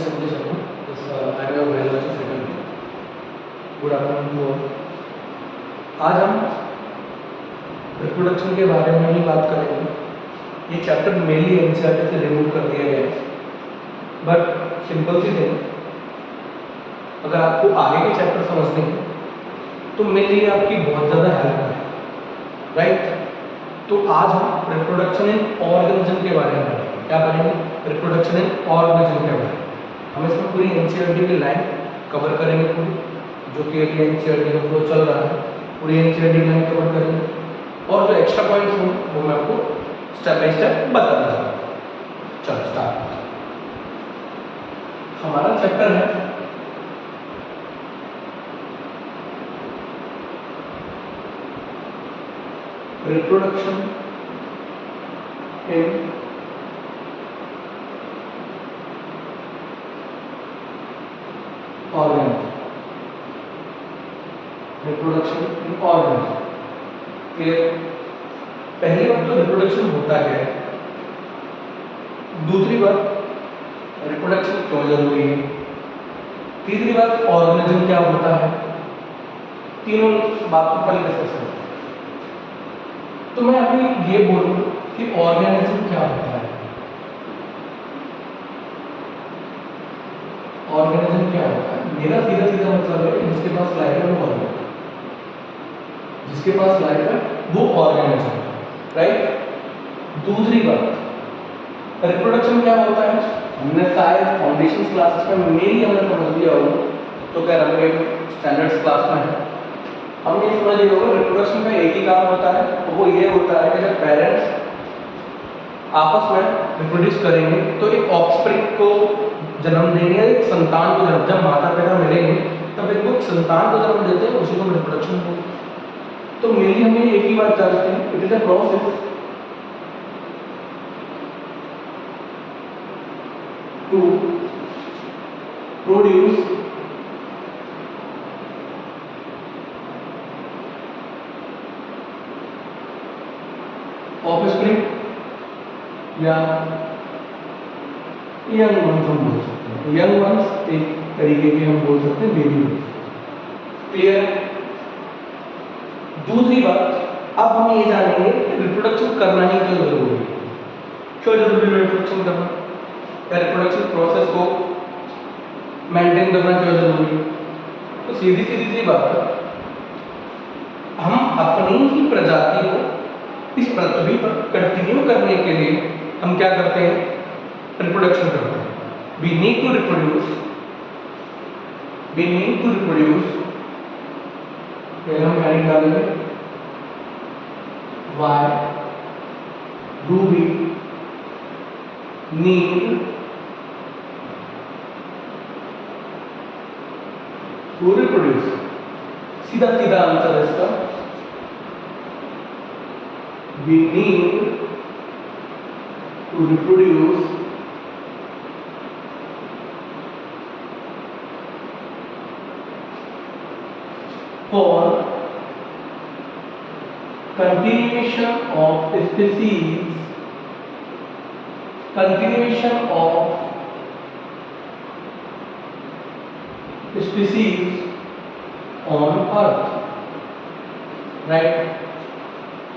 Mr. Sanjay Sharma. I am a biology faculty. Good afternoon to all. आज हम reproduction के बारे में ही बात करेंगे। ये चैप्टर मेनली एनसीईआरटी से रिमूव कर दिया गया है, बट सिंपल सी थिंग, अगर आपको आगे के चैप्टर समझने हैं तो मेरे लिए आपकी बहुत ज़्यादा हेल्प है, राइट। तो आज हम रिप्रोडक्शन इन ऑर्गेनिज्म के बारे में पढ़ेंगे। क्या पढ़ेंगे? रिप्रोडक्शन इन ऑर्गेनिज्म के बारे में। हम इसमें पूरी एनसीईआरटी की लाइन कवर करेंगे, पूरी जो कि अभी एनसीईआरटी का फ्लो चल रहा है, पूरी एनसीईआरटी की लाइन कवर करेंगे, और जो एक्स्ट्रा पॉइंट्स हों वो मैं आपको स्टेप बाय स्टेप बताना चाहूँगा। चलो स्टार्ट। हमारा चैप्टर है reproduction in organism. Reproduction in organism. Clear? पहली बात तो रिप्रोडक्शन होता है, दूसरी बात रिप्रोडक्शन क्यों जरूरी है, तीसरी बात ऑर्गेनिज्म क्या होता है। तीनों बातों पर डिस्कस करें। तो मैं अभी ये बोलूं कि ऑर्गेनिज्म क्या होता है। ऑर्गेनिज्म क्या होता है, मेरा सीधा सीधा मतलब है जिसके पास लाइफ है वो ऑर्गेनिज्म, जिसके पास लाइफ है वो ऑर्गेनिज्म, राइट। दूसरी बात, रिप्रोडक्शन क्या होता है, हमने शायद फाउंडेशन क्लासेस में मेनली हमने समझ लिया होगा, तो क्या रहे स्टैंडर्ड्स क्लास में है, हमने ये समझ लिया होगा रिप्रोडक्शन का एक ही काम होता है, तो वो ये होता है कि जब पेरेंट्स आपस में रिप्रोड्यूस करेंगे तो एक ऑफस्प्रिंग को जन्म देंगे, एक संतान को जन्म, जब माता पिता मिलेंगे तब एक संतान को जन्म देते हैं, उसी को रिप्रोडक्शन बोलते हैं। तो मेनली हमें एक ही बात जानते हैं, it is a process to produce offspring या यंग वंस हम बोल सकते हैं। यंग वंस एक तरीके के हम बोल सकते हैं बेबी वंस। क्लियर? दूसरी बात, अब हम ये जानेंगे कि रिप्रोडक्शन करना ही क्यों जरूरी है। क्यों जरूरी है रिप्रोडक्शन करना, या रिप्रोडक्शन प्रोसेस को मेंटेन करना क्यों जरूरी है। तो सीधी सीधी सी बात है, हम अपनी ही प्रजाति को इस पृथ्वी पर कंटिन्यू करने के लिए हम क्या करते हैं, रिप्रोडक्शन करते हैं। We need to reproduce, we need to reproduce, हम हेडिंग डालेंगे why do we need to reproduce. सीधा सीधा आंसर है इसका, we need to reproduce for continuation of species, continuation of species on earth, right।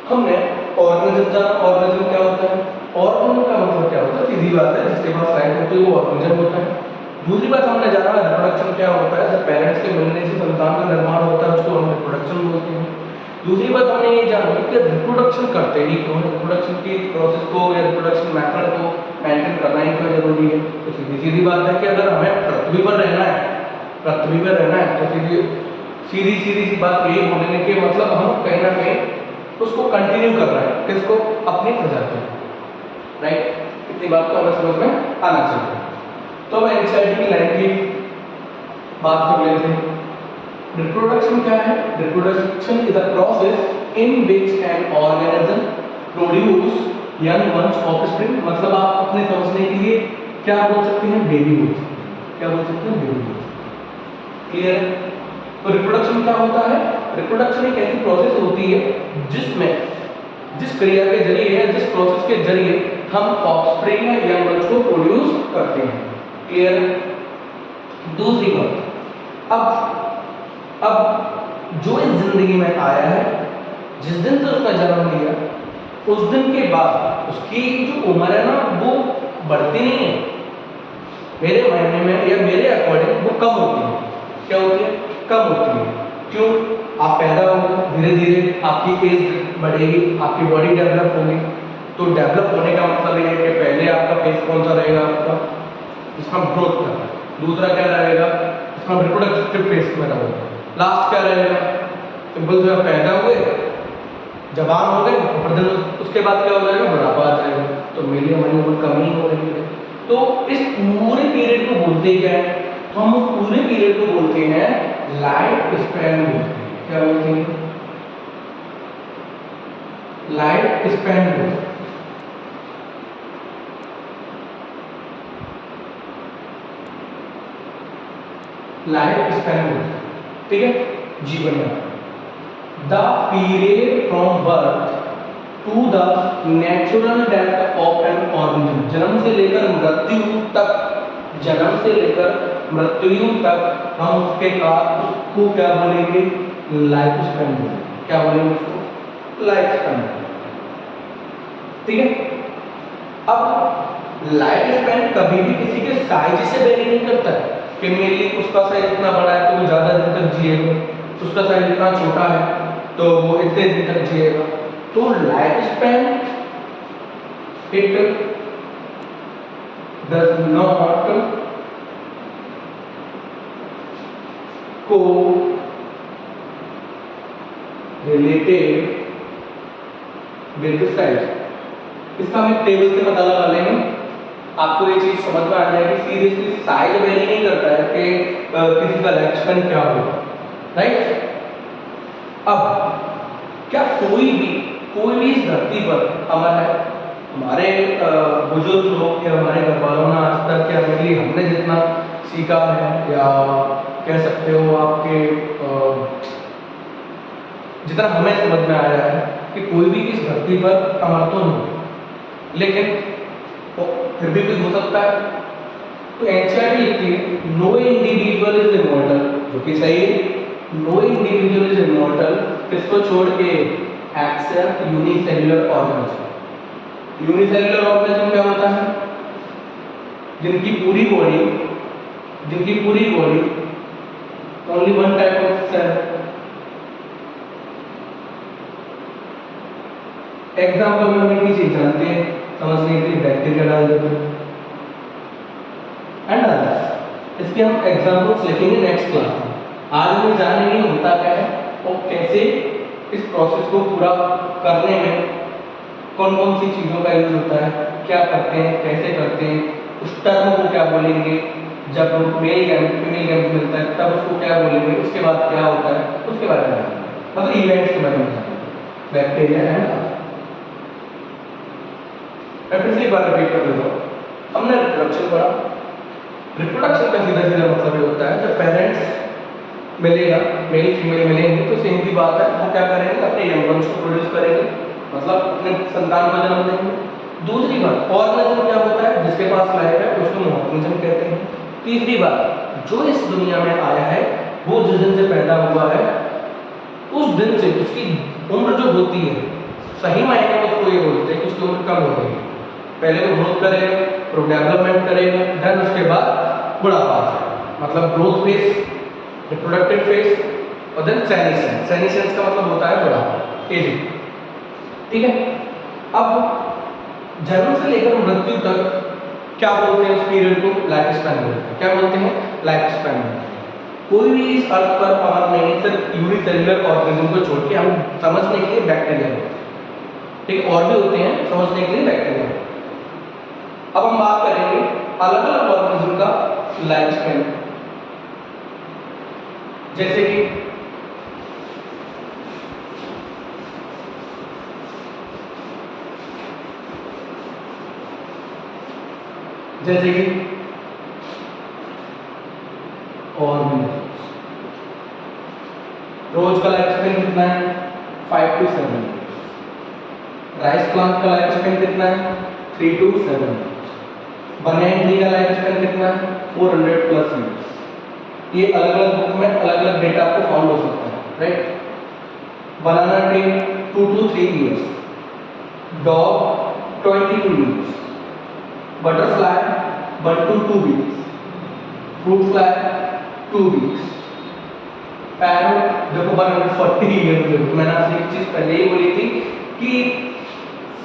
हमने organism जाना, organism क्या होता है, ऑर्गेनिज्म का मतलब क्या होता है, सीधी बात है, जिसके पास लाइफ होती है वो ऑर्गेनिज्म होता है। दूसरी बात हमने जाना रिप्रोडक्शन क्या होता है, जब पेरेंट्स के मिलने से संतान का निर्माण होता है उसको हम रिप्रोडक्शन बोलते हैं। दूसरी बात हमने ये जाना कि रिप्रोडक्शन करते ही क्यों, रिप्रोडक्शन की प्रोसेस को या रिप्रोडक्शन मेथड को मेंटेन करना ही क्यों जरूरी है। तो सीधी सीधी बात है कि अगर हमें पृथ्वी पर रहना है, पृथ्वी पर रहना है तो सीधी सीधी सी बात यही बोलने के मतलब हम कहीं ना कहीं उसको कंटिन्यू कर रहा है, किसको, अपनी प्रजाति, राइट। इतनी बात तो हमें समझ में आना चाहिए। तो अब एनसीईआरटी की लाइन की बात कर लेते हैं। रिप्रोडक्शन क्या है, reproduction is a process in which an organism produce young ones offspring, मतलब आप अपने समझने के लिए क्या बोल सकते हैं, बेबी बोल सकते हैं। क्या बोल सकते हैं, बेबी बोल सकते हैं। क्लियर? तो रिप्रोडक्शन क्या होता है, रिप्रोडक्शन एक ऐसी प्रोसेस होती है जिसमें, जिस क्रिया के जरिए या जिस प्रोसेस के जरिए हम ऑफस्प्रिंग या यंग वंस को प्रोड्यूस करते हैं। क्लियर? दूसरी बात, अब जो इस जिंदगी में आया है, जिस दिन से उसका जन्म लिया, उस दिन के बाद उसकी जो उम्र है ना वो बढ़ती नहीं है, मेरे मायने में या मेरे अकॉर्डिंग वो कम होती है। क्या होती है? कम होती है। क्यों? आप पैदा होंगे, धीरे धीरे आपकी एज बढ़ेगी, आपकी बॉडी डेवलप होगी। तो डेवलप होने का मतलब ये है कि पहले आपका फेस कौन सा रहेगा? आपका जिसमें ग्रोथ करना है। दूसरा क्या रहेगा? जिसमें रिप्रोडक्टिव फेस में रहेगा। लास्ट क्या रहेगा? सिंपल जो पैदा हुए, जवान हो गए, और फिर उसके बाद क्या हो जाएगा? बुढ़ापा आ जाएगा। तो मेरी हमारी उम्र कम ही हो रही है। तो इस पूरे पीरियड को बोलते क्या है? तो हम उस पूरे पीरियड को बोलते हैं लाइफ स्पैन बोलते हैं। क्या बोलते हैं? लाइफ स्पैन बोलते हैं। लाइफ स्पैन बोलते हैं, ठीक है? जीवन का the period from birth to the natural death of an organism, जन्म से लेकर मृत्यु तक, जन्म से लेकर मृत्यु तक हम उसको क्या बोलेंगे? लाइफ स्पैन बोलेंगे। क्या बोलेंगे उसको? लाइफ स्पैन, ठीक है? अब लाइफ स्पैन कभी भी किसी के साइज से वेरी नहीं करता है कि मेरे उसका साइज इतना बड़ा है तो वो ज्यादा दिन तक जिएगा, उसका साइज इतना छोटा है तो वो इतने दिन तक जिएगा। तो life span it does not को रिलेटेड विद साइज। इसका हम एक टेबल से पता लगा लेंगे, आपको ये चीज समझ में आ जाएगी। सीरियसली साइज वेरी नहीं करता है कि किसी का लाइफ स्पैन क्या होगा, राइट? अब क्या कोई भी इस धरती पर अमर है? हमारे बुजुर्ग लोग या हमारे घर वालों ने आज तक या मेरी हमने जितना सीखा है, या कह सकते हो आपके जितना हमें समझ में आया है कि कोई भी इस धरती पर अमर तो नहीं, लेकिन तो फिर भी कोई हो सकता है। तो एनसीईआरटी लिखती है नो इंडिविजुअल इज इमॉर्टल, जो कि सही है। नो इंडिविजुअल इज इमॉर्टल किसको छोड़ के? Except unicellular organism. Unicellular organism क्या होता है? जिनकी पूरी body only one type of cell. Example में हम एक चीज जानते हैं, समझने के लिए बैक्टीरिया डाल देते हैं एंड अदर्स। इसके हम एग्जाम्पल्स लिखेंगे नेक्स्ट क्लास में। आज हम जानेंगे होता क्या है और कैसे इस प्रोसेस को पूरा करने में कौन कौन सी चीज़ों का यूज होता है, क्या करते हैं, कैसे करते हैं, उस टर्म को क्या बोलेंगे, जब मेल गैमेट फीमेल गैमेट मिलता है तब उसको क्या बोलेंगे, उसके बाद क्या होता है, उसके बारे में मतलब इवेंट्स के बारे में जानेंगे। बैक्टीरिया एंड मैं फिर से एक बार रिपीट कर देता हूँ। हमने रिप्रोडक्शन पढ़ा। रिप्रोडक्शन का सीधा सीधा मतलब ये होता है जब पेरेंट्स मिलेगा, मेल फीमेल मिलेंगे तो सेम सी बात है, वो क्या करेंगे? अपने यंग वंश को प्रोड्यूस करेंगे, मतलब अपने संतान को जन्म देंगे। दूसरी बात, ऑर्गेनिज्म क्या होता है? जिसके पास लाइफ है उसको ऑर्गेनिज्म कहते हैं। तीसरी बात, जो इस दुनिया में आया है वो जिस दिन से पैदा हुआ है उस दिन से उसकी उम्र जो होती है, सही मायने में उसको ये बोलते हैं कि उसकी उम्र कम हो गई। पहले वो ग्रोथ करेगा, फिर डेवलपमेंट करेगा, देन उसके बाद बुढ़ापा आ जाएगा। मतलब ग्रोथ फेज, रिप्रोडक्टिव फेज और देन सेनेसेंस। सेनेसेंस का मतलब होता है बुढ़ापा, एजिंग, ठीक है? अब जन्म से लेकर मृत्यु तक क्या बोलते हैं उस पीरियड को? लाइफ स्पैन बोलते हैं। क्या बोलते हैं? लाइफ स्पैन बोलते हैं। कोई भी इस अर्थ पर अमर नहीं, सिर्फ यूनिसेल्युलर ऑर्गेनिज्म को छोड़ के। हम समझने के लिए बैक्टीरिया होते हैं, ठीक? और भी होते हैं समझने के लिए बैक्टीरिया। अब हम बात करेंगे अलग अलग ऑर्गेनिज्म का लाइफ स्पैन, जैसे कि ऑर्गेनिज्म। रोज का लाइफ स्पैन कितना है? 5 to 7 years। राइस प्लांट का लाइफ स्पैन कितना है? 3 to 7 years। बनाना ट्री का लाइफ स्पैन कितना है? 400 plus years। ये अलग अलग बुक में अलग अलग डेटा आपको फाउंड हो सकता है, right. Banana tree 2 to 3 years, dog 22 years, butterfly 1 to 2 weeks, fruit fly 2 weeks, parrot देखो 140 ईयर। देखो मैंने आपसे एक चीज पहले ही बोली थी कि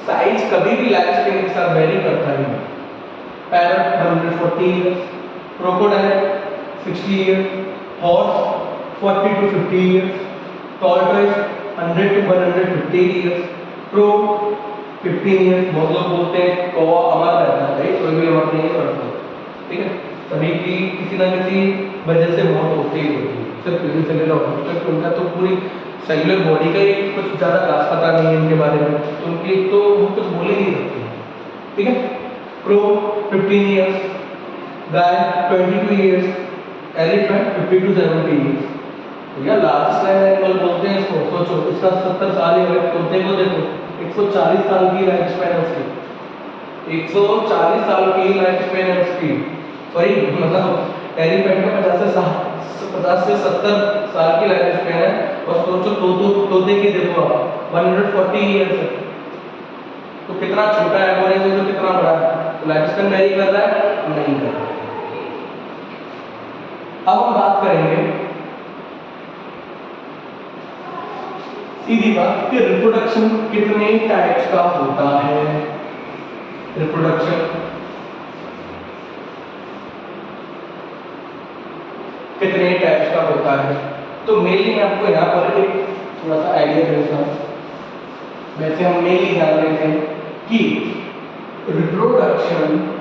साइज कभी भी लाइफ स्पेन के साथ वेरी करता ही नहीं। Parrot 140 years, crocodile 60 years, horse 40 to 50 years, tortoise 100 to 150 years, crow 15 years. बहुत लोग बोलते हैं कौवा अमर रहता है, राइट, कोई भी अमर नहीं रहता, ठीक है। सभी की किसी ना किसी वजह से मौत होती ही होती है, सिर्फ यूनिसेलुलर ऑर्गेनिज्म। उनका तो पूरी सेलुलर बॉडी का ही कुछ ज़्यादा खास पता नहीं है इनके बारे में, तो उनकी तो वो कुछ बोल ही नहीं सकते, ठीक है। Crow 15 years, guy 22 years, elephant 50 to 70 years. भैया लार्जेस्ट लैंड एनिमल बोलते हैं इसको, सोचो इसका 70 साल ही हुए। तोते को देखो 140 साल की लाइफ स्पैन है उसकी, 140 साल की लाइफ स्पैन है उसकी, सॉरी मतलब एलिफेंट का 50 से 70 साल की लाइफ स्पैन है। और सोचो तोते की देखो आप 140 ईयर्स है, तो कितना छोटा है और ये तो कितना बड़ा है, तो लाइफ स्पैन वेरी कर रहा है, नहीं कर रहा है। अब हम बात करेंगे सीधी बात कि रिप्रोडक्शन कितने टाइप्स का होता है। रिप्रोडक्शन कितने टाइप्स का होता है, तो मेनली मैं आपको यहाँ पर एक थोड़ा सा आइडिया देता हूँ। वैसे हम मेनली ध्यान देते हैं कि रिप्रोडक्शन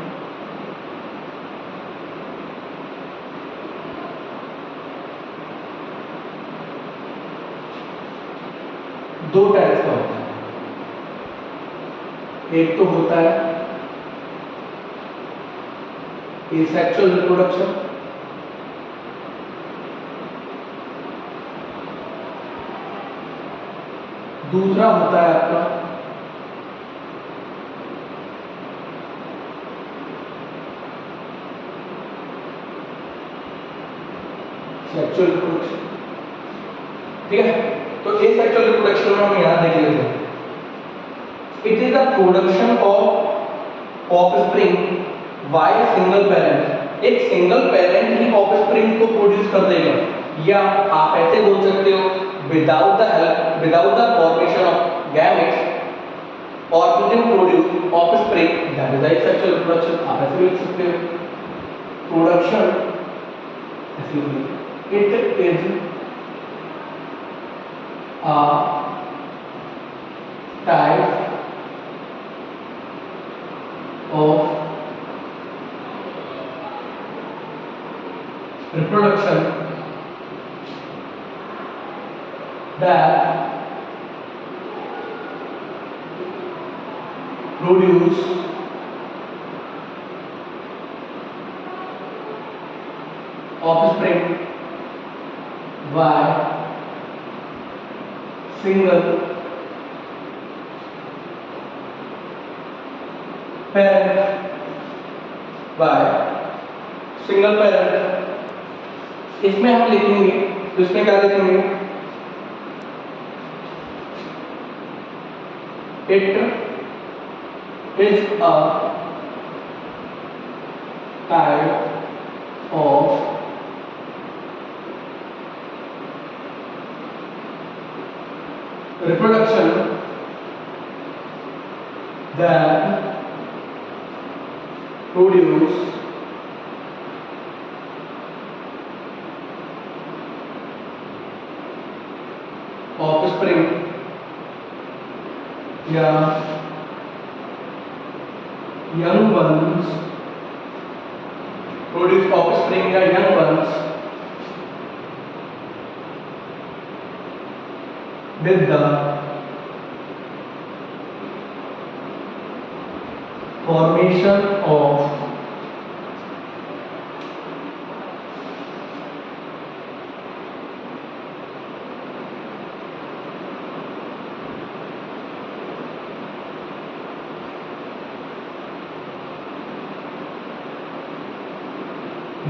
दो टाइप्स का होता है। एक तो होता है एसेक्सुअल रिप्रोडक्शन, दूसरा होता है आपका सेक्सुअल रिप्रोडक्शन, ठीक है। तो एसेक्सुअल रिप्रोडक्शन में हम यहां देख लेते हैं, it is the production of offspring by single parent. एक सिंगल पेरेंट ही ऑफस्प्रिंग को प्रोड्यूस कर देगा, या आप ऐसे बोल सकते हो without the formation of gametes organism produce offspring, that is asexual reproduction. आप ऐसे भी लिख सकते हो production, it is a type of reproduction that produce offspring by single parent, by single parent। इसमें हम लिखेंगे, तो इसमें क्या लिखेंगे, it is a type of reproduction that produce offspring या young ones, produce offspring या young ones with the formation of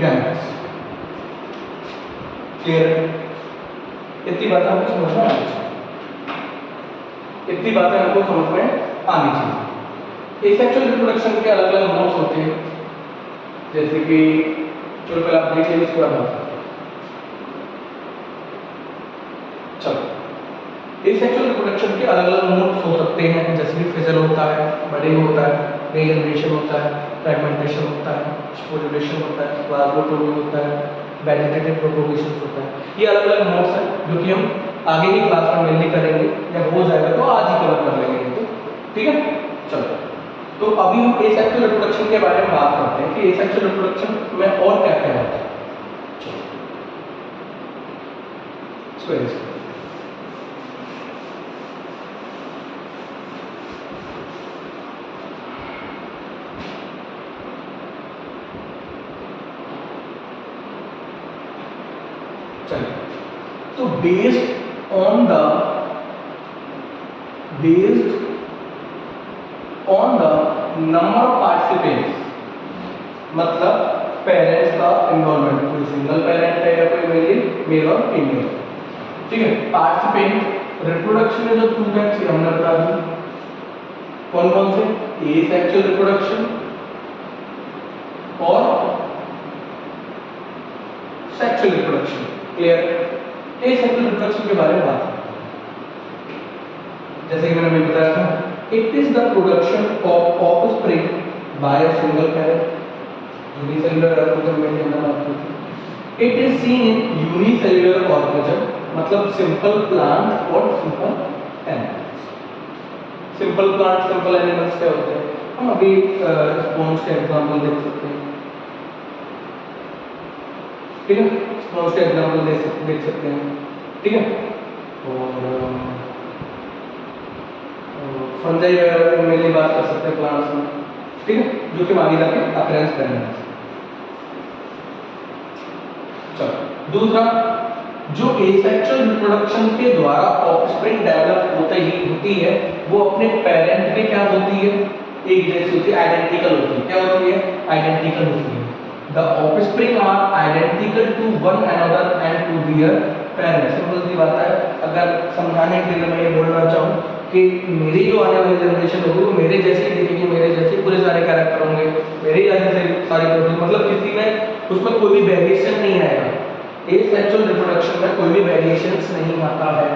gametes। Clear है? इतनी बातें हमको समझ में आनी चाहिए, इतनी बातें हमको समझ में आनी चाहिए। एसेक्सुअल रिप्रोडक्शन के अलग अलग मोड्स होते हैं, जैसे कि चलो पहले आप देख लीजिए, इसके बाद चलो एसेक्सुअल रिप्रोडक्शन के अलग अलग मोड्स हो सकते हैं, जैसे कि फिजल होता है, बडिंग होता है, रीजनरेशन होता है, फ्रेगमेंटेशन होता है, स्पोरुलेशन होता है, प्लाज्मोटोमी होता है, वेजिटेटिव प्रोपगेशन होता है। ये अलग अलग मोड्स हैं जो कि हम आगे की क्लास में मेनली करेंगे, या हो जाएगा तो आज ही कवर कर लेंगे इनको, ठीक है? चलो तो अभी हम एसेक्सुअल रिप्रोडक्शन के बारे में बात करते हैं कि एसेक्सुअल रिप्रोडक्शन में और क्या क्या होता है। चलो तो based on the number of participants, मतलब पेरेंट्स का इन्वॉल्वमेंट, कोई सिंगल पेरेंट है या कोई मेल और फीमेल, ठीक है? पार्टिसिपेंट रिप्रोडक्शन में जो टू टाइप्स हमने बता दी, कौन कौन से? एसेक्सुअल रिप्रोडक्शन और sexual reproduction. Clear? Asexual reproduction के बारे में बात करते हैं। जैसे कि मैंने अभी बताया था, it is the production of offspring by a single parent, unicellular organism में हमने बात की थी। It is seen in unicellular organism, मतलब सिंपल प्लांट और simple animals. Simple plant, simple animals क्या होते हैं? हम अभी स्पॉन्ज का एग्जांपल देख सकते हैं, ठीक है? स्पॉन्ज का एग्जांपल देख सकते हैं, ठीक है? और फंजाई वगैरह में मेनली बात कर सकते हैं प्लांट्स में, ठीक है? जो कि आगे जाके अकरेंस करेंगे। चलो दूसरा, जो एसेक्सुअल रिप्रोडक्शन के द्वारा ऑफस्प्रिंग डेवलप होती है, वो अपने पेरेंट के क्या होती है? एक जैसी होती है, आइडेंटिकल होती है। क्या होती है? आइडेंटिकल होती है। The offspring are identical to one another and to their parents. Simple सी बात है, अगर समझाने के लिए मैं ये बोलना चाहूँ कि मेरी जो आने वाली जनरेशन होगी वो मेरे जैसे ही दिखेगी, मेरे जैसे पूरे सारे कैरेक्टर होंगे, मेरे ही जैसे सारी प्रोसेस, मतलब किसी में उसमें कोई भी वेरिएशन नहीं आएगा। एसेक्सुअल रिप्रोडक्शन में कोई भी वेरिएशंस नहीं आता है,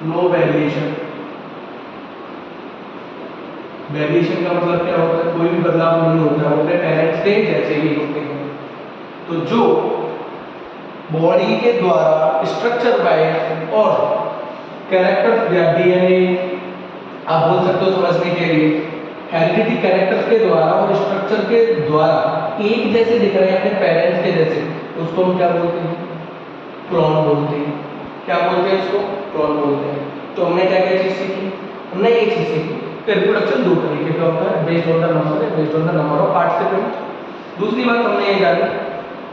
नो वेरिएशन। वेरिएशन का मतलब क्या होता है? कोई भी बदलाव नहीं होता है, वो अपने पेरेंट्स के जैसे ही होते हैं। तो जो बॉडी के द्वारा स्ट्रक्चर वाइज और कैरेक्टर्स या डीएनए आप बोल सकते हो समझने के लिए, हेरिडिटी कैरेक्टर्स के द्वारा और स्ट्रक्चर के द्वारा एक जैसे दिख रहे हैं अपने पेरेंट्स के जैसे, उसको हम क्या बोलते हैं? क्लोन बोलते हैं। क्या बोलते हैं इसको? क्लोन बोलते हैं। तो हमने क्या क्या चीज सीखी? हमने ये चीज सीखी कि रिप्रोडक्शन दो तरीके का होता है, based on the number of participant. दूसरी बात हमने ये जानी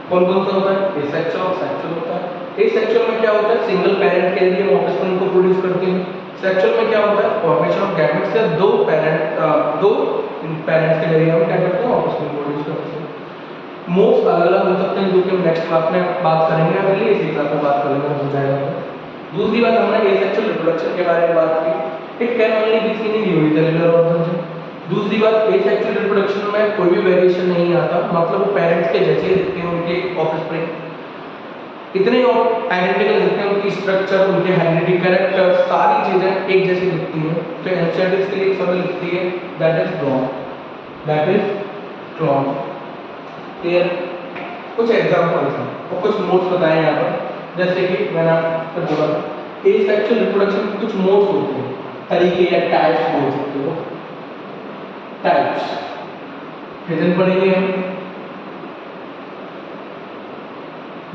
कौन कौन सा होता है? एसेक्सुअल और सेक्सुअल होता है। एसेक्सुअल में क्या होता है? सिंगल पेरेंट के लिए ऑफस्प्रिंग को प्रोड्यूस करती है। सेक्सुअल में क्या होता है? फॉर्मेशन ऑफ गैमेट्स से दो पेरेंट्स के जरिए हम क्या करते हैं? ऑफस्प्रिंग प्रोड्यूस करते हैं। मोस्ट अलग अलग हो सकते हैं, जो कि हम नेक्स्ट क्लास में बात करेंगे, अभी इसी क्लास में बात करेंगे, हो जाएगा। दूसरी बात हमने एसेक्सुअल रिप्रोडक्शन के बारे में बात की, it can only be seen in unicellular organism. दूसरी बात, एसेक्सुअल रिप्रोडक्शन में कोई भी वेरिएशन नहीं आता, मतलब वो पेरेंट्स के जैसे ही दिखते हैं, उनके ऑफस्प्रिंग इतने आइडेंटिकल दिखते हैं, उनकी स्ट्रक्चर, उनके हेरिडिटी कैरेक्टर, सारी चीजें एक जैसी दिखती हैं। तो एनसीईआरटी के लिए एक शब्द लिखती है, that is clone, that is clone. Clear? कुछ एग्जांपल्स हैं और कुछ मोड्स बताए यहाँ पर, जैसे कि मैंने आपको बोला था एसेक्सुअल रिप्रोडक्शन के कुछ मोड्स होते हैं, तरीके या टाइप्स बोल सकते हो। टाइप्स फिजन पढ़ेंगे हम,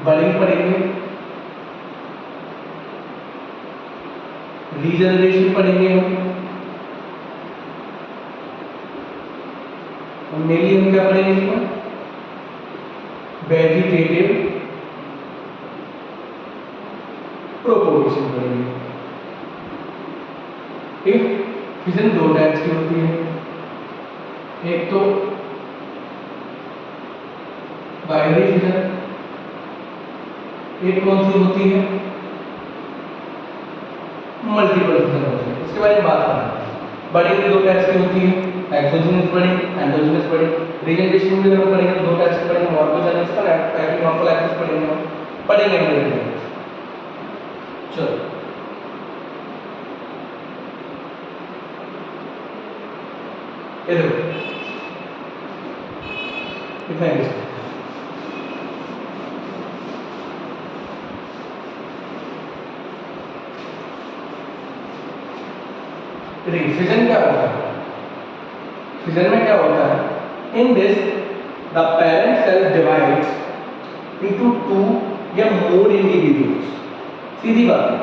बडिंग पढ़ेंगे, रीजनरेशन पढ़ेंगे हम, मेनली हम क्या पढ़ेंगे इसमें? वेजिटेटिव प्रोपगेशन पढ़ेंगे। ठीक, फिजन दो टाइप्स की होती है, एक तो बाइनरी फिजन। एक कौन सी होती है? मल्टीपल फिजन होती है। इसके बारे में बात करना है। बडिंग की दो टाइप्स की होती है, exogenous budding, endogenous budding. Regeneration में हम पढ़ेंगे दो टाइप्स की पढ़ेंगे, मॉर्फोजेनस का एंड मॉर्फोलैक्सिस पढ़ेंगे। चलो ये देखो कितना इंटरेस्टिंग। फिजन क्या होता है? फिजन में क्या होता है? In this the parent cell divides into two या मोर इंडिविजुअल्स। सीधी बात है,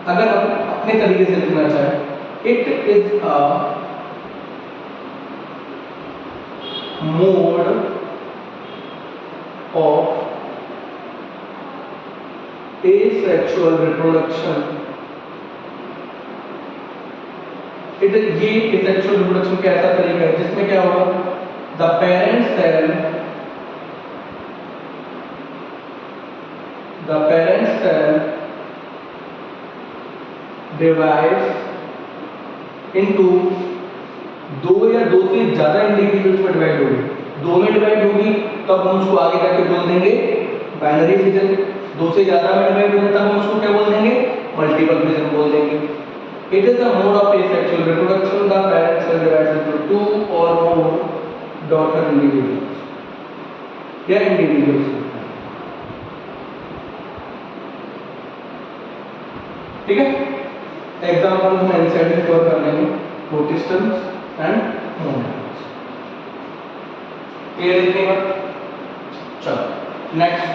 अगर हम अपने तरीके से लिखना चाहें, it is a mode of asexual reproduction। ये asexual reproduction का ऐसा तरीका है जिसमें क्या होगा, the parent cell divides into दो या दो से ज्यादा इंडिविजुअल्स में डिवाइड होगी। दो में डिवाइड होगी तब हम उसको आगे जाके बोल देंगे बाइनरी फिजन। दो से ज्यादा में डिवाइड होगी तब हम उसको क्या बोल देंगे? मल्टीपल फिजन बोल देंगे। It is a mode of asexual reproduction, the parent cell divides into two or more daughter individuals या individuals। ठीक है, एग्जांपल हम एनसाइड से कवर कर लेंगे, प्रोटिस्टम्स एंड मोनोडस। क्लियर है इतनी बात? चलो नेक्स्ट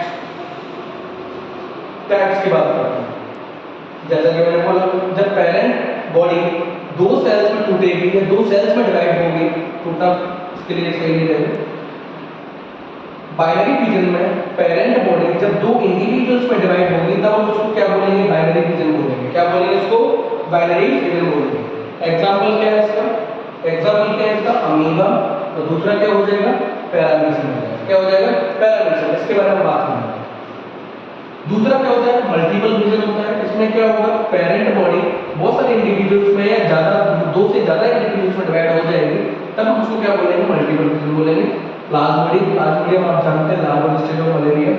टाइप्स की बात करते हैं। जैसा कि मैंने बोला, जब पेरेंट बॉडी दो सेल्स में टूटेगी या दो सेल्स में डिवाइड होगी, टूटना इसके लिए सही नहीं रहेगा। बाइनरी फिजन में पेरेंट बॉडी जब दो इंडिविजुअल्स में डिवाइड होगी तब हम उसको क्या बोलेंगे? बाइनरी फिजन बोलेंगे। क्या बोलेंगे इसको? बाइनरी फिजन बोलेंगे। एग्जांपल क्या है इसका? एग्जांपल क्या है इसका? अमीबा। तो दूसरा क्या हो जाएगा? पैरामीशियम हो जाएगा। क्या हो जाएगा? पैरामीशियम। इसके बारे में बात करेंगे। दूसरा क्या होता है? मल्टीपल फिजन होता है। इसमें क्या होगा? पेरेंट बॉडी बहुत सारे इंडिविजुअल्स में या ज्यादा दो से ज्यादा इंडिविजुअल्स में डिवाइड हो जाएगी तब हम उसको क्या बोलेंगे? मल्टीपल फिजन बोलेंगे। प्लाज्मोडियम आप जानते हैं, लार्वल स्टेज ऑफ मलेरिया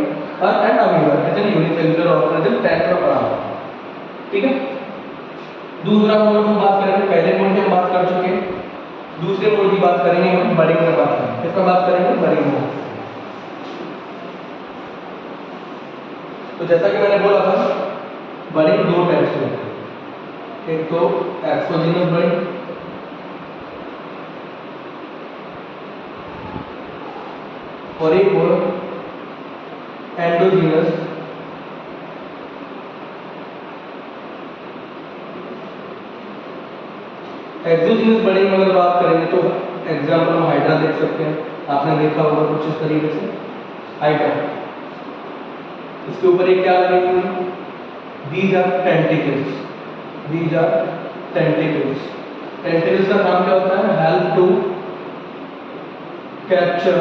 और and amoeba it is unicellular organism, 10th में पढ़ा हुआ। ठीक है, दूसरा मोड हम बात करेंगे, पहले मोड की हम बात कर चुके हैं। दूसरे मोड की बात करेंगे हम, बडिंग में बात करेंगे। किसमें बात करेंगे? बडिंग में। तो जैसा कि मैंने बोला था, बडिंग दो टाइप्स की होती है। एक तो एक्सोजेनस बडिंग और एक और एंडोजीनस। एक्सोजीनस बडिंग में अगर बात करेंगे तो एग्जांपल हम हाइड्रा देख सकते हैं। आपने देखा होगा कुछ इस तरीके से हाइड्रा। इसके ऊपर एक क्या लगी हुई है? These are tentacles. These are tentacles. Tentacles का काम क्या होता है? हेल्प टू कैप्चर,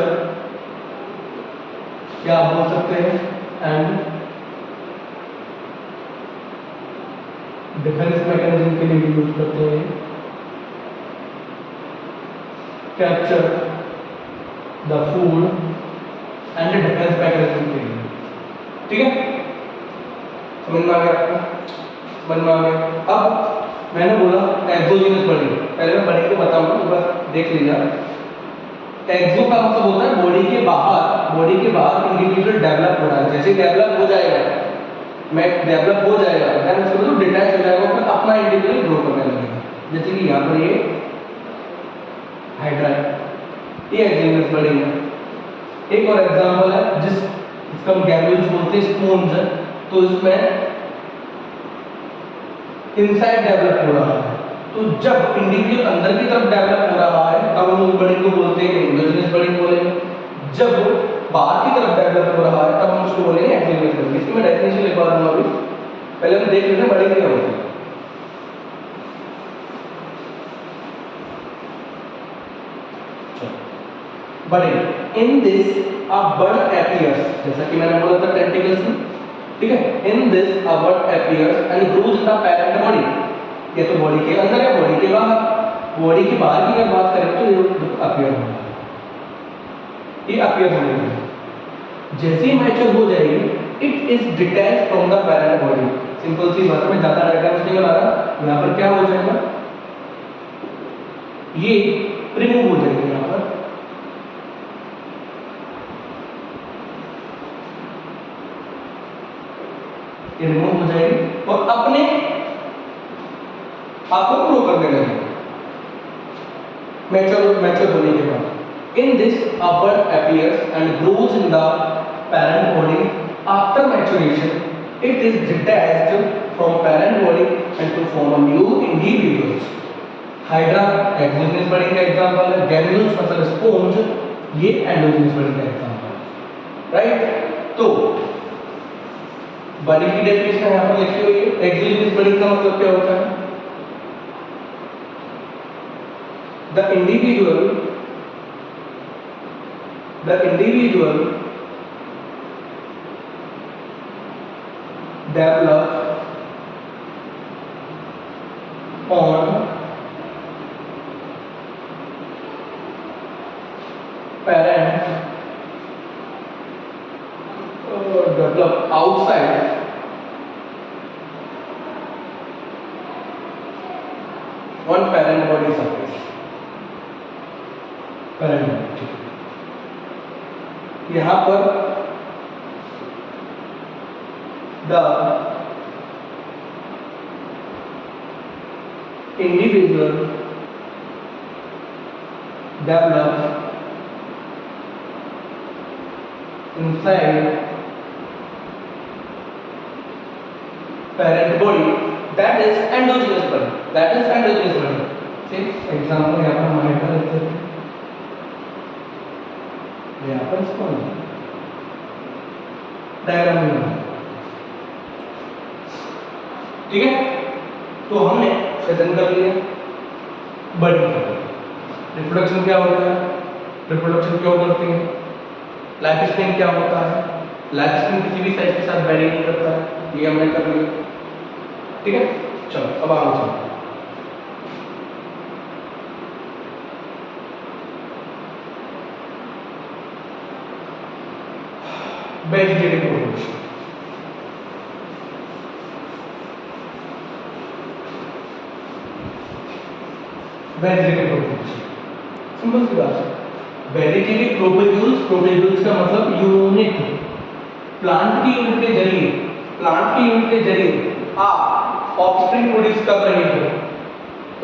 क्या आप बोल सकते हैं, एंड डिफेंस मैकेनिज्म के लिए भी यूज करते हैं। Capture the food and defence mechanism के लिए। ठीक है, समझ में आ गया आपको? समझ में आ गया। अब मैंने बोला एक्सोजीनस बडिंग, पहले मैं बडिंग को बताऊंगा तो बस देख लीजिए। एक्सो का मतलब होता है बॉडी के बाहर इंडिविजुअल डेवलप हो रहा है। जैसे डेवलप हो जाएगा, मैं डेवलप हो जाएगा देन उसके बाद डिटैच हो जाएगा, फिर अपना इंडिविजुअल ग्रो करने लगेगा। जैसे कि यहाँ पर ये हाइड्रा है, ये एक्सोजीनस बडिंग है। एक और एग्जांपल है जिसका हम गैम्यूल्स बोलते हैं, स्पॉन्ज है। तो इसमें इनसाइड डेवलप हो रहा है। तो जब इंडिविजुअल अंदर की तरफ डेवलप हो रहा है तब हम उस बडिंग को बोलते हैं एंडोजेनस बडिंग बोलेंगे। जब बाहर की तरफ डेवलप हो रहा है तब हम उसको बोलेंगे एक्सोजेनस बडिंग। इसकी मैं डेफिनेशन लिखवा दूंगा अभी, पहले हम देख लेते हैं बडिंग क्या होती है। Budding in this a bird appears, जैसा कि मैंने बोला था टेंटिकल्स में, ठीक है। In this a bird appears and grows in the parent body, ये तो बॉडी के अंदर है, बॉडी के बाहर। बॉडी के बाहर की अगर बात करें तो ये अपीयर होगा, ये अपीयर होने जैसे ही मैच्योर हो जाएगी it is detach from the parent body. Simple सी बात है, मैं ज्यादा डायग्राम्स नहीं बना रहा। यहाँ पर क्या हो जाएगा, ये रिमूव हो जाएगा, यहाँ पर ये रिमूव हो जाएगी और अपने आप को ग्रो करने लगेगी मैच्योर होने के बाद। In this, a bud appears and grows in the parent body. After maturation, it is detached from parent body and to form a new individuals. Hydra exogenous body का एग्जाम्पल है, Gamulus मतलब sponge, ये endogenous body का example है, right. तो body की definition यहाँ पर लिखी हुई है। एक्सोजेनस बॉडी का मतलब क्या होता है, the individual develop on parent develop outside on parent body surface, parent body। यहाँ पर the individual develops inside parent body, that is endogenous body, that is endogenous body। See example यहाँ पर माइटा लेते हैं, यहाँ पर स्पॉन्ज डायग्राम में, ठीक है। तो हमने सेशन कर लिया, बड़ी रिप्रोडक्शन क्या होता है, रिप्रोडक्शन क्यों करती है, लाइफ स्पेन क्या होता है, लाइफ स्पेन किसी भी साइज के साथ वेरी नहीं करता है, ये हमने कर लिया, ठीक है। चलो अब आगे चलो, vegetative propagation. Vegetative propagation simple सी बात है। वेजिटेटिव प्रोपेगुल्स का मतलब यूनिट, प्लांट की यूनिट के जरिए, आप ऑफस्प्रिंग प्रोड्यूस कर रहे हो,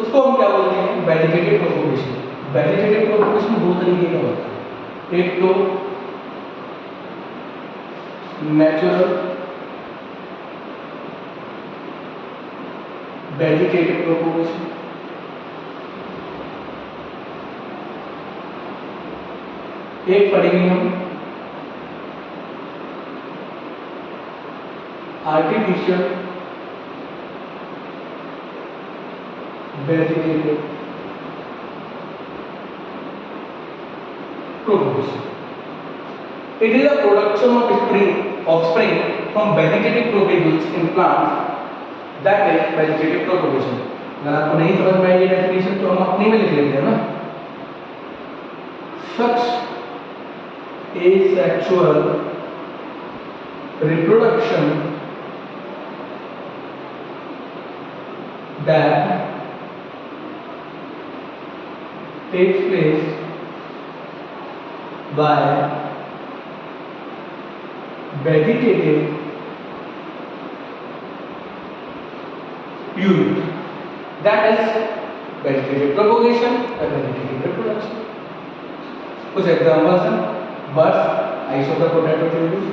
उसको हम क्या बोलते हैं, वेजिटेटिव प्रोपोगेशन। वेजिटेटिव प्रोपोगेशन दो तरीके का होता है, एक तो नेचुरल वेजिटेटिव प्रोपोगेशन, एक पढ़ेंगे हम artificial vegetative propagation. It is a production of offspring from vegetative propagules in plants, that is vegetative propagation। अगर आपको नहीं समझ में आई ये डेफिनेशन तो हम अपनी में लिख लेते हैं ना। Such asexual reproduction that takes place by vegetative unit, that is vegetative propagation and vegetative reproduction। कुछ एग्जांपल्स हैं, birds, ice of the potato tubes,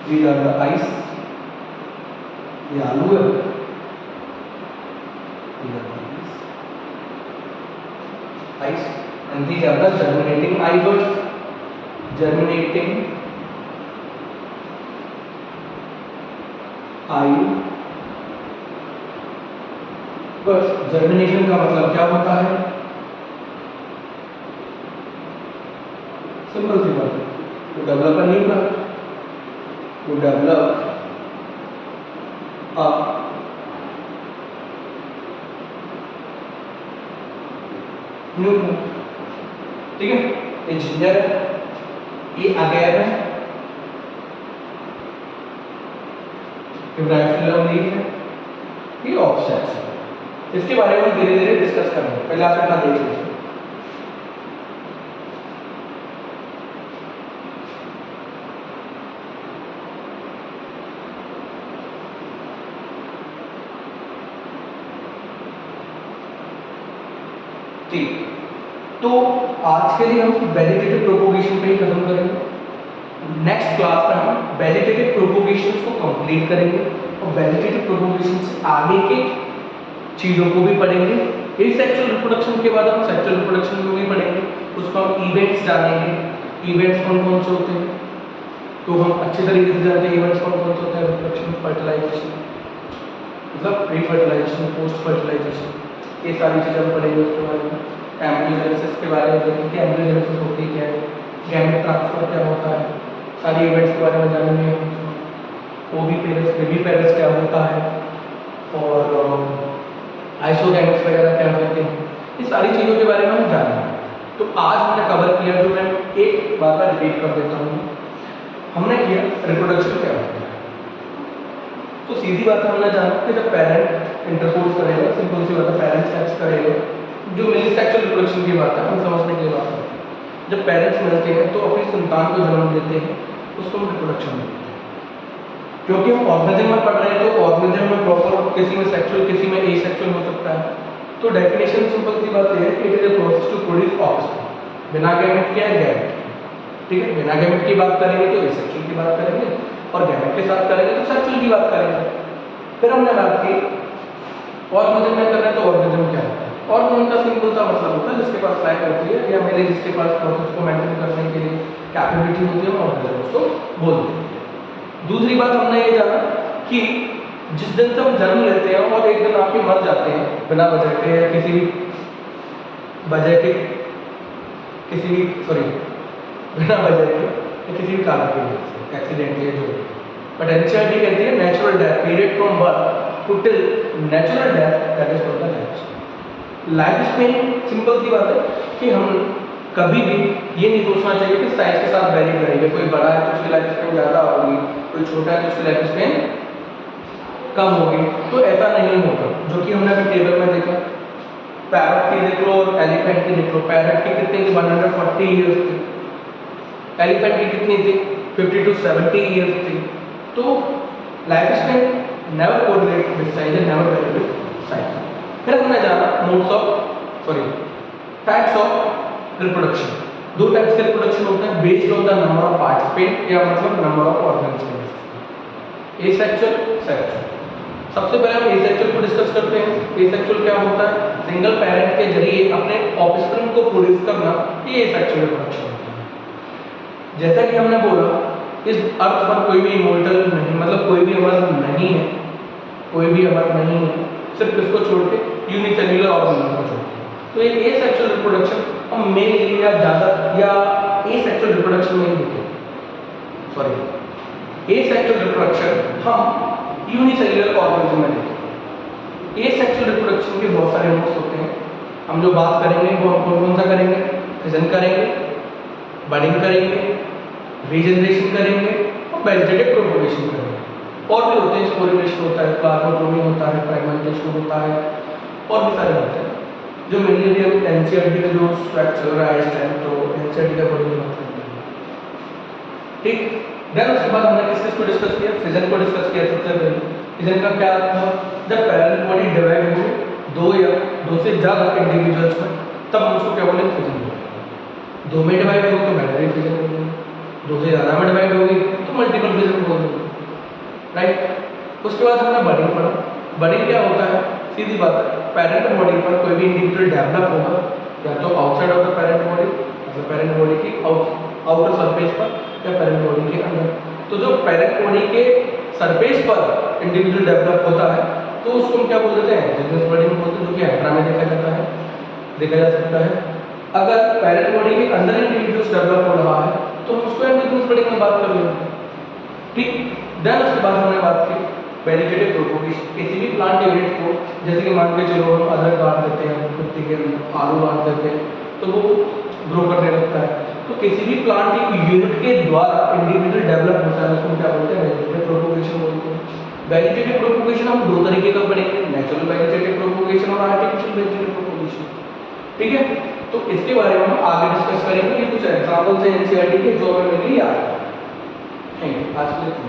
these are the ice, ये आलू है, ice, and these are the germinating idols, germinating बस germination का मतलब क्या होता है, सिंपल सी बात है, to develop a new plant, to develop a new plant। ठीक है, ये जिंजर है, ये अगेव है, ये ब्राइफिलम लीफ है, ये ऑफसेट्स है। इसके बारे में धीरे धीरे डिस्कस करेंगे, पहले आप इतना देख लीजिए। ठीक, तो आज के लिए हम वेजिटेटिव प्रोपोगेशन पे ही खत्म करेंगे। नेक्स्ट क्लास में हम वेजिटेटिव प्रोपोगेशन को कंप्लीट करेंगे और वेजिटेटिव प्रोपोगेशन से आगे के चीज़ों को भी पढ़ेंगे। एसेक्सुअल रिप्रोडक्शन के बाद हम सेक्सुअल रिप्रोडक्शन को भी पढ़ेंगे, उसको हम इवेंट्स जानेंगे, इवेंट्स कौन कौन से होते हैं, तो हम अच्छी तरीके से जानते हैं इवेंट्स कौन कौन से होते हैं। रिप्रोडक्शन, फर्टिलाइजेशन, मतलब प्री फर्टिलाइजेशन, पोस्ट फर्टिलाइजेशन, ये सारी चीज़ें हम पढ़ेंगे। उसके बारे में एम्ब्रियोजेनेसिस के बारे में देखेंगे, एम्ब्रियोजेनेसिस होती क्या है, गैमेट ट्रांसफर क्या होता है, सारी इवेंट्स के बारे में जानेंगे। ओवी पेरेस, बेबी पेरेस क्या होता है, और आइसोगैमेट्स वगैरह क्या होते हैं, ये सारी चीज़ों के बारे में हम जानेंगे। तो आज हमने कवर किया, जो मैं एक बार का रिपीट कर देता हूँ, हमने किया रिप्रोडक्शन क्या होता है। तो सीधी बात है, हमने जाना कि जब पेरेंट इंटरकोर्स करेगा, सिंपल सी बात है, पेरेंट सेक्स करेगा, जो मेरी सेक्सुअल रिप्रोडक्शन की बात है, हम समझने के लिए बात करते हैं। जब पेरेंट्स मिलते हैं तो अपनी संतान को जन्म देते हैं, उसको हम रिप्रोडक्शन बोलते हैं। क्योंकि हम ऑर्गेनिज्म में पढ़ रहे हैं, तो ऑर्गेनिज्म में प्रॉपर किसी में सेक्सुअल, किसी में एसेक्सुअल हो सकता है। तो डेफिनेशन सिंपल सी बात है कि it is a process to produce offspring, बिना गैमेट के या गैमेट। ठीक है, बिना गैमेट की बात करेंगे तो एसेक्सुअल की बात करेंगे, और गैमेट के साथ करेंगे तो सेक्सुअल की बात करेंगे। फिर हमने बात की ऑर्गेनिज्म में कर रहे हैं, तो ऑर्गेनिज्म क्या होता है। ऑर्गेनिज्म का सिंपल सा मतलब होता है जिसके पास लाइफ होती है, या मेरे जिसके पास प्रोसेस को मेंटेन करने के लिए कैपेबिलिटी होती है, ऑर्गेनिज्म उसको बोलते हैं। दूसरी बात हमने ये जाना कि जिस दिन से हम जन्म लेते हैं और एक दिन आके मर जाते हैं बिना वजह के, या किसी भी वजह के, बिना वजह के या किसी भी कारण की वजह से, एक्सीडेंटली जो, बट एनसीईआरटी कहती है natural death period from birth to till natural death, that is called the life. Life span simple सी बात है कि हम कभी भी ये नहीं सोचना चाहिए कि साइज के साथ वैरी करेंगे, कोई बड़ा है तो उसकी लाइफ स्पेन ज़्यादा होगी, कोई छोटा है तो उसकी लाइफ स्पेन कम होगी, तो ऐसा नहीं होगा। जो कि हमने अभी टेबल में देखा, पैरट की देख लो और एलिफेंट की देख लो। पैरट की कितनी थी, 140 ईयर्स थी, एलिफेंट की कितनी थी, 50 to 70 ईयर्स थी। तो life span never correlate with size and never very with size. फिर हमने जाना टाइप्स ऑफ रिप्रोडक्शन। दो टाइप्स के रिप्रोडक्शन होते हैं based on the number of participant, या मतलब नंबर ऑफ ऑर्गन्स के बेसिस। Asexual, sexual. सबसे पहले हम एसेक्सुअल को डिस्कस करते हैं। एसेक्सुअल क्या होता है, सिंगल पेरेंट के जरिए अपने ऑफस्प्रिंग को प्रोड्यूस करना, ये एसेक्सुअल रिप्रोडक्शन होता है। जैसा कि हमने बोला, इस अर्थ पर कोई भी इमोर्टल नहीं, मतलब कोई भी अमर नहीं है, कोई भी अमर नहीं है, सिर्फ इसको छोड़ के यूनिसेल्युलर ऑर्गेनिज्म को छोड़ के। तो ये एसेक्सुअल रिप्रोडक्शन हम मेल या ज़्यादा या एसेक्सुअल रिप्रोडक्शन में ही देखें, एसेक्सुअल रिप्रोडक्शन हम यूनिसेल्युलर ऑर्गेनिज्म में देखें। एसेक्सुअल रिप्रोडक्शन के बहुत सारे मोड्स होते हैं। हम जो बात करेंगे वो हम कौन कौन सा करेंगे, फिजन करेंगे, बडिंग करेंगे, रीजनरेशन करेंगे और वेजिटेटिव प्रोपोगेशन करेंगे। और भी होते हैं, स्पोरिलेशन होता है, प्लाज्मोटोमी होता है, फ्रेगमेंटेशन होता है, और भी सारे होते हैं जो मेनली हम एनसीईआरटी का जो स्ट्रक्चर चल रहा है इस टाइम, तो एनसीईआरटी का बड़ी बात करते हैं। ठीक, देन उसके बाद हमने किस को डिस्कस किया, फिजन को डिस्कस किया। सबसे पहले फिजन का क्या था, जब पैरेंट बॉडी डिवाइड हो दो या दो से ज़्यादा इंडिविजुअल्स में, तब हम उसको क्या बोलेंगे, फिजन बोलेंगे। दो में डिवाइड हो तो बाइनरी फिजन बोलेंगे, दो से ज़्यादा में डिवाइड होगी तो मल्टीपल फिजन बोलेंगे, राइट। उसके बाद हमने बडिंग पढ़ा। बडिंग क्या होता है, सीधी बात है, पेरेंट बॉडी पर कोई भी इंडिविजुअल डेवलप होगा, या तो outside of the parent body, मतलब पेरेंट बॉडी की आउटर सरफेस पर, या पेरेंट बॉडी के अंदर। तो जो पेरेंट बॉडी के सरफेस पर इंडिविजुअल डेवलप होता है तो उसको हम क्या बोल देते हैं, जिग्नस बॉडी में बोलते हैं, जो कि एंट्रा में देखा जाता है, देखा जा सकता है। अगर पैरेंट बॉडी के अंदर इंडिविजुअल्स डेवलप हो रहा है तो हम उसको एंडोजीनस बॉडी में बात कर लेंगे, ठीक। देन उसके बाद हमने बात की वेजिटेटिव प्रोपोगेशन। किसी भी प्लांट यूनिट को, जैसे कि मान के चलो हम अदरक डाल देते हैं मिट्टी के अंदर, आलू डाल देते हैं, तो वो ग्रो करने लगता है। तो किसी भी प्लांट यूनिट के द्वारा इंडिविजुअल डेवलप होता है, उसको क्या बोलते हैं, वेजिटेटिव प्रोपोगेशन बोलते हैं। वेजिटेटिव प्रोपोगेशन हम दो तरीके का पढ़ेंगे, नेचुरल वेजिटेटिव प्रोपोगेशन और आर्टिफिशियल वेजिटेटिव प्रोपोगेशन, ठीक है। तो इसके बारे में हम आगे डिस्कस करेंगे। ये कुछ एग्जाम्पल्स हैं एनसीईआरटी के जो हमें मिली याद है। Thank you. आज के लिए